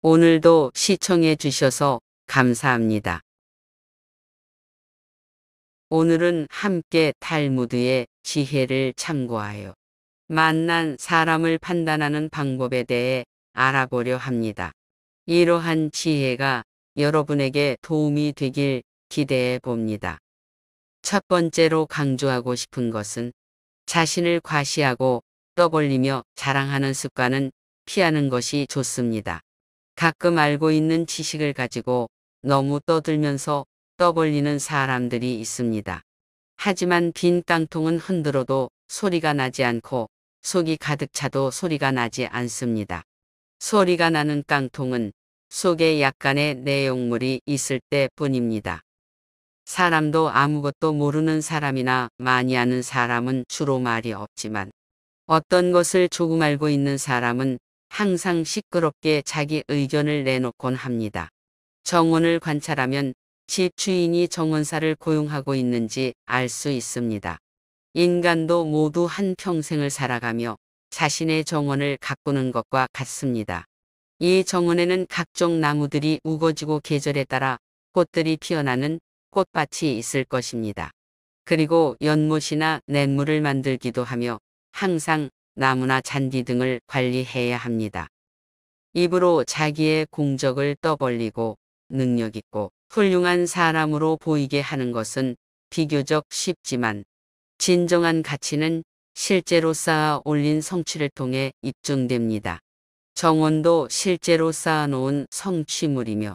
오늘도 시청해 주셔서 감사합니다. 오늘은 함께 탈무드의 지혜를 참고하여 만난 사람을 판단하는 방법에 대해 알아보려 합니다. 이러한 지혜가 여러분에게 도움이 되길 기대해 봅니다. 첫 번째로 강조하고 싶은 것은 자신을 과시하고 떠벌리며 자랑하는 습관은 피하는 것이 좋습니다. 가끔 알고 있는 지식을 가지고 너무 떠들면서 떠벌리는 사람들이 있습니다. 하지만 빈 깡통은 흔들어도 소리가 나지 않고 속이 가득 차도 소리가 나지 않습니다. 소리가 나는 깡통은 속에 약간의 내용물이 있을 때뿐입니다. 사람도 아무것도 모르는 사람이나 많이 아는 사람은 주로 말이 없지만 어떤 것을 조금 알고 있는 사람은 항상 시끄럽게 자기 의견을 내놓곤 합니다. 정원을 관찰하면 집 주인이 정원사를 고용하고 있는지 알 수 있습니다. 인간도 모두 한 평생을 살아가며 자신의 정원을 가꾸는 것과 같습니다. 이 정원에는 각종 나무들이 우거지고 계절에 따라 꽃들이 피어나는 꽃밭이 있을 것입니다. 그리고 연못이나 냇물을 만들기도 하며 항상 나무나 잔디 등을 관리해야 합니다. 입으로 자기의 공적을 떠벌리고 능력있고 훌륭한 사람으로 보이게 하는 것은 비교적 쉽지만 진정한 가치는 실제로 쌓아 올린 성취를 통해 입증됩니다. 정원도 실제로 쌓아놓은 성취물이며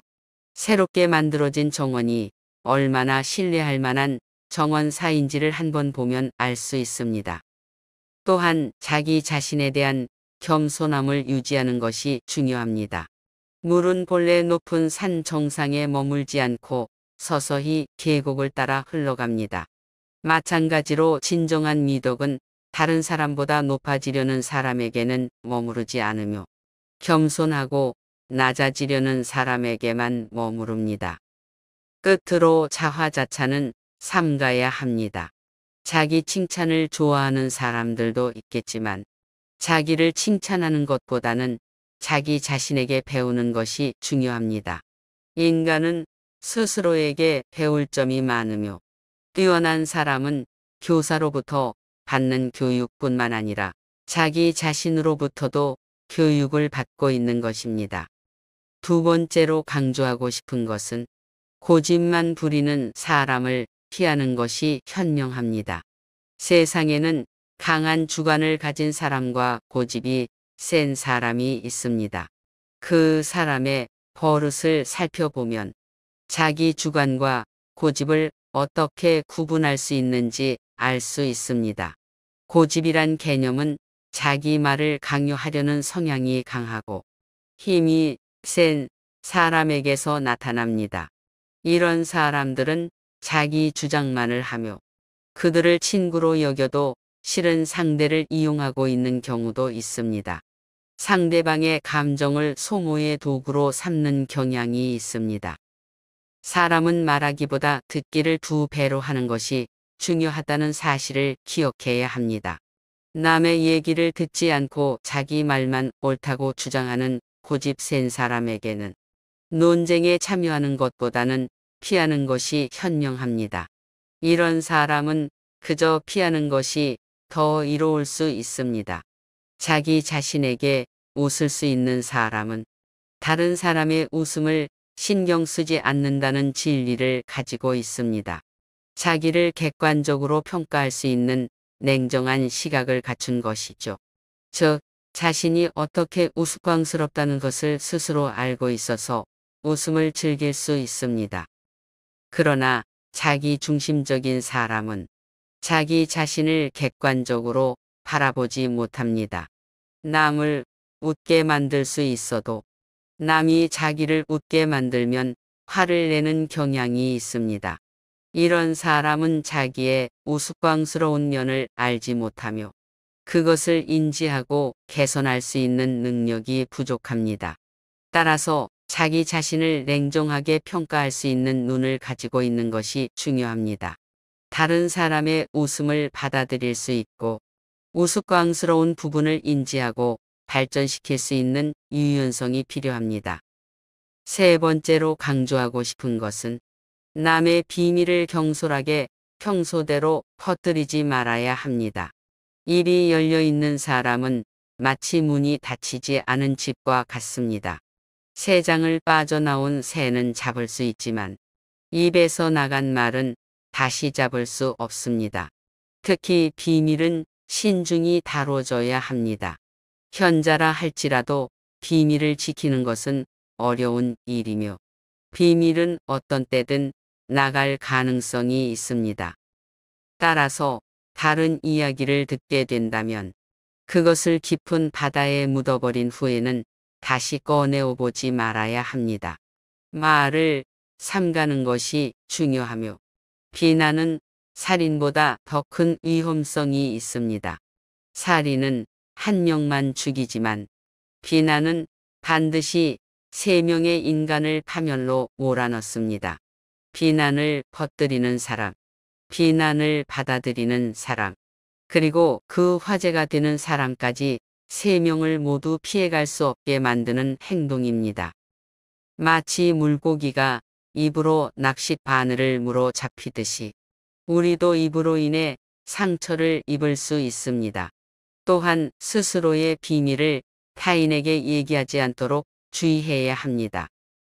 새롭게 만들어진 정원이 얼마나 신뢰할 만한 정원사인지를 한번 보면 알 수 있습니다. 또한 자기 자신에 대한 겸손함을 유지하는 것이 중요합니다. 물은 본래 높은 산 정상에 머물지 않고 서서히 계곡을 따라 흘러갑니다. 마찬가지로 진정한 미덕은 다른 사람보다 높아지려는 사람에게는 머무르지 않으며 겸손하고 낮아지려는 사람에게만 머무릅니다. 끝으로 자화자찬은 삼가야 합니다. 자기 칭찬을 좋아하는 사람들도 있겠지만 자기를 칭찬하는 것보다는 자기 자신에게 배우는 것이 중요합니다. 인간은 스스로에게 배울 점이 많으며 뛰어난 사람은 교사로부터 받는 교육뿐만 아니라 자기 자신으로부터도 교육을 받고 있는 것입니다. 두 번째로 강조하고 싶은 것은 고집만 부리는 사람을 피하는 것이 현명합니다. 세상에는 강한 주관을 가진 사람과 고집이 센 사람이 있습니다. 그 사람의 버릇을 살펴보면 자기 주관과 고집을 어떻게 구분할 수 있는지 알 수 있습니다. 고집이란 개념은 자기 말을 강요하려는 성향이 강하고 힘이 센 사람에게서 나타납니다. 이런 사람들은 자기 주장만을 하며 그들을 친구로 여겨도 실은 상대를 이용하고 있는 경우도 있습니다. 상대방의 감정을 소모의 도구로 삼는 경향이 있습니다. 사람은 말하기보다 듣기를 두 배로 하는 것이 중요하다는 사실을 기억해야 합니다. 남의 얘기를 듣지 않고 자기 말만 옳다고 주장하는 고집 센 사람에게는 논쟁에 참여하는 것보다는 피하는 것이 현명합니다. 이런 사람은 그저 피하는 것이 더 이로울 수 있습니다. 자기 자신에게 웃을 수 있는 사람은 다른 사람의 웃음을 신경 쓰지 않는다는 진리를 가지고 있습니다. 자기를 객관적으로 평가할 수 있는 냉정한 시각을 갖춘 것이죠. 즉, 자신이 어떻게 우스꽝스럽다는 것을 스스로 알고 있어서 웃음을 즐길 수 있습니다. 그러나 자기 중심적인 사람은 자기 자신을 객관적으로 바라보지 못합니다. 남을 웃게 만들 수 있어도 남이 자기를 웃게 만들면 화를 내는 경향이 있습니다. 이런 사람은 자기의 우스꽝스러운 면을 알지 못하며 그것을 인지하고 개선할 수 있는 능력이 부족합니다. 따라서 자기 자신을 냉정하게 평가할 수 있는 눈을 가지고 있는 것이 중요합니다. 다른 사람의 웃음을 받아들일 수 있고 우스꽝스러운 부분을 인지하고 발전시킬 수 있는 유연성이 필요합니다. 세 번째로 강조하고 싶은 것은 남의 비밀을 경솔하게 평소대로 퍼뜨리지 말아야 합니다. 입이 열려 있는 사람은 마치 문이 닫히지 않은 집과 같습니다. 새 장을 빠져나온 새는 잡을 수 있지만 입에서 나간 말은 다시 잡을 수 없습니다. 특히 비밀은 신중히 다뤄져야 합니다. 현자라 할지라도 비밀을 지키는 것은 어려운 일이며 비밀은 어떤 때든 나갈 가능성이 있습니다. 따라서 다른 이야기를 듣게 된다면 그것을 깊은 바다에 묻어버린 후에는 다시 꺼내어 보지 말아야 합니다. 말을 삼가는 것이 중요하며 비난은 살인보다 더 큰 위험성이 있습니다. 살인은 한 명만 죽이지만 비난은 반드시 세 명의 인간을 파멸로 몰아넣습니다. 비난을 퍼뜨리는 사람, 비난을 받아들이는 사람, 그리고 그 화제가 되는 사람까지 세 명을 모두 피해갈 수 없게 만드는 행동입니다. 마치 물고기가 입으로 낚시 바늘을 물어 잡히듯이 우리도 입으로 인해 상처를 입을 수 있습니다. 또한 스스로의 비밀을 타인에게 얘기하지 않도록 주의해야 합니다.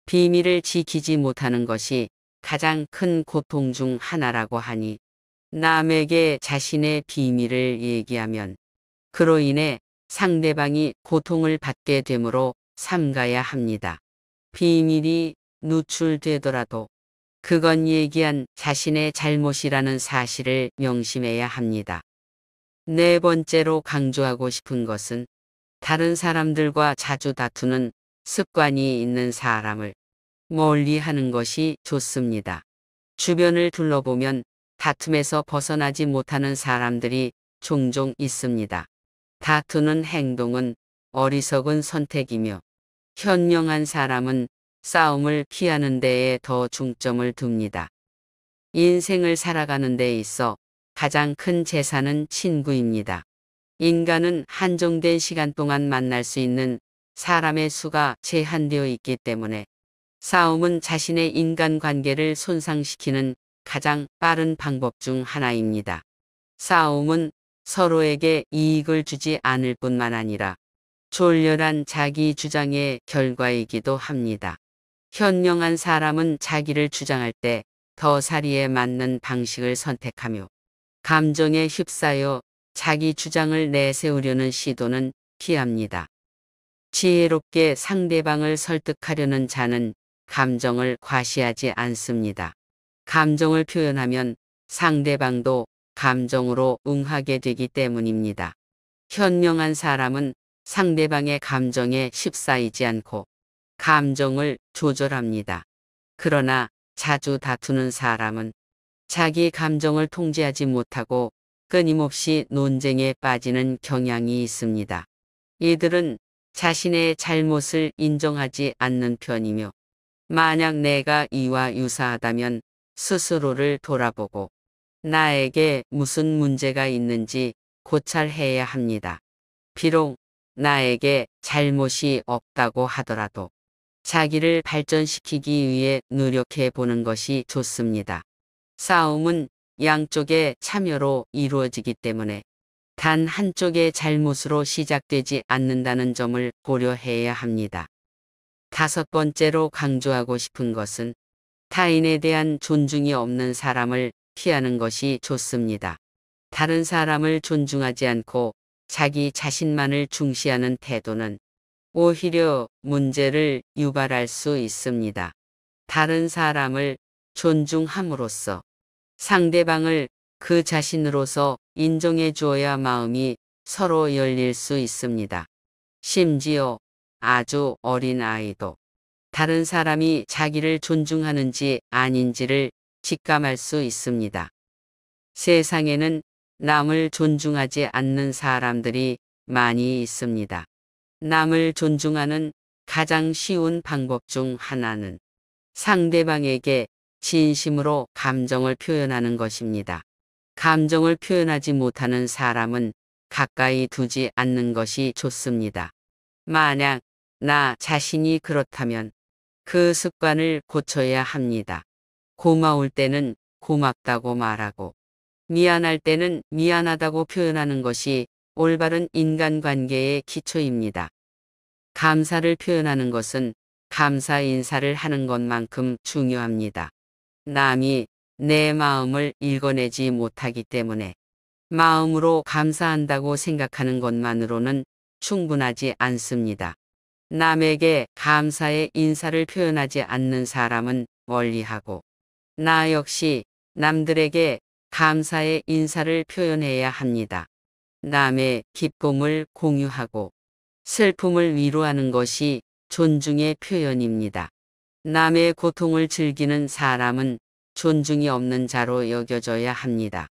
비밀을 지키지 못하는 것이 가장 큰 고통 중 하나라고 하니 남에게 자신의 비밀을 얘기하면 그로 인해 상대방이 고통을 받게 되므로 삼가야 합니다. 비밀이 누출되더라도 그건 얘기한 자신의 잘못이라는 사실을 명심해야 합니다. 네 번째로 강조하고 싶은 것은 다른 사람들과 자주 다투는 습관이 있는 사람을 멀리 하는 것이 좋습니다. 주변을 둘러보면 다툼에서 벗어나지 못하는 사람들이 종종 있습니다. 다투는 행동은 어리석은 선택이며 현명한 사람은 싸움을 피하는 데에 더 중점을 둡니다. 인생을 살아가는 데 있어 가장 큰 재산은 친구입니다. 인간은 한정된 시간 동안 만날 수 있는 사람의 수가 제한되어 있기 때문에 싸움은 자신의 인간관계를 손상시키는 가장 빠른 방법 중 하나입니다. 싸움은 서로에게 이익을 주지 않을 뿐만 아니라 졸렬한 자기 주장의 결과이기도 합니다. 현명한 사람은 자기를 주장할 때 더 사리에 맞는 방식을 선택하며 감정에 휩싸여 자기 주장을 내세우려는 시도는 피합니다. 지혜롭게 상대방을 설득하려는 자는 감정을 과시하지 않습니다. 감정을 표현하면 상대방도 감정으로 응하게 되기 때문입니다. 현명한 사람은 상대방의 감정에 휩싸이지 않고 감정을 조절합니다. 그러나 자주 다투는 사람은 자기 감정을 통제하지 못하고 끊임없이 논쟁에 빠지는 경향이 있습니다. 이들은 자신의 잘못을 인정하지 않는 편이며 만약 내가 이와 유사하다면 스스로를 돌아보고 나에게 무슨 문제가 있는지 고찰해야 합니다. 비록 나에게 잘못이 없다고 하더라도 자기를 발전시키기 위해 노력해 보는 것이 좋습니다. 싸움은 양쪽의 참여로 이루어지기 때문에 단 한쪽의 잘못으로 시작되지 않는다는 점을 고려해야 합니다. 다섯 번째로 강조하고 싶은 것은 타인에 대한 존중이 없는 사람을 피하는 것이 좋습니다. 다른 사람을 존중하지 않고 자기 자신만을 중시하는 태도는 오히려 문제를 유발할 수 있습니다. 다른 사람을 존중함으로써 상대방을 그 자신으로서 인정해 주어야 마음이 서로 열릴 수 있습니다. 심지어 아주 어린 아이도 다른 사람이 자기를 존중하는지 아닌지를 직감할 수 있습니다. 세상에는 남을 존중하지 않는 사람들이 많이 있습니다. 남을 존중하는 가장 쉬운 방법 중 하나는 상대방에게 진심으로 감정을 표현하는 것입니다. 감정을 표현하지 못하는 사람은 가까이 두지 않는 것이 좋습니다. 만약 나 자신이 그렇다면 그 습관을 고쳐야 합니다. 고마울 때는 고맙다고 말하고 미안할 때는 미안하다고 표현하는 것이 올바른 인간관계의 기초입니다. 감사를 표현하는 것은 감사 인사를 하는 것만큼 중요합니다. 남이 내 마음을 읽어내지 못하기 때문에 마음으로 감사한다고 생각하는 것만으로는 충분하지 않습니다. 남에게 감사의 인사를 표현하지 않는 사람은 멀리하고 나 역시 남들에게 감사의 인사를 표현해야 합니다. 남의 기쁨을 공유하고 슬픔을 위로하는 것이 존중의 표현입니다. 남의 고통을 즐기는 사람은 존중이 없는 자로 여겨져야 합니다.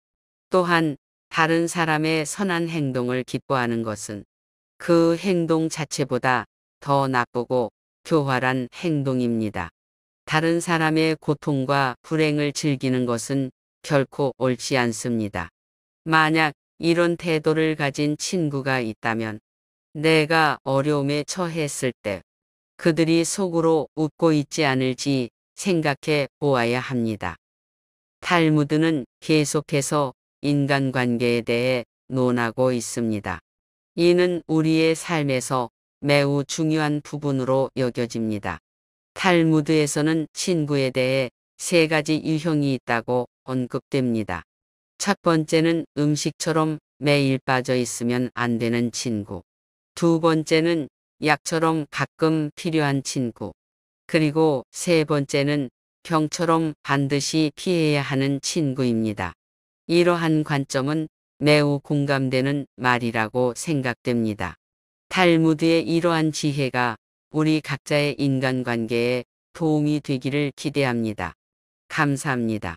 또한 다른 사람의 선한 행동을 기뻐하는 것은 그 행동 자체보다 더 나쁘고 교활한 행동입니다. 다른 사람의 고통과 불행을 즐기는 것은 결코 옳지 않습니다. 만약 이런 태도를 가진 친구가 있다면 내가 어려움에 처했을 때 그들이 속으로 웃고 있지 않을지 생각해 보아야 합니다. 탈무드는 계속해서 인간관계에 대해 논하고 있습니다. 이는 우리의 삶에서 매우 중요한 부분으로 여겨집니다. 탈무드에서는 친구에 대해 세 가지 유형이 있다고 언급됩니다. 첫 번째는 음식처럼 매일 빠져 있으면 안 되는 친구. 두 번째는 약처럼 가끔 필요한 친구. 그리고 세 번째는 병처럼 반드시 피해야 하는 친구입니다. 이러한 관점은 매우 공감되는 말이라고 생각됩니다. 탈무드의 이러한 지혜가 우리 각자의 인간관계에 도움이 되기를 기대합니다. 감사합니다.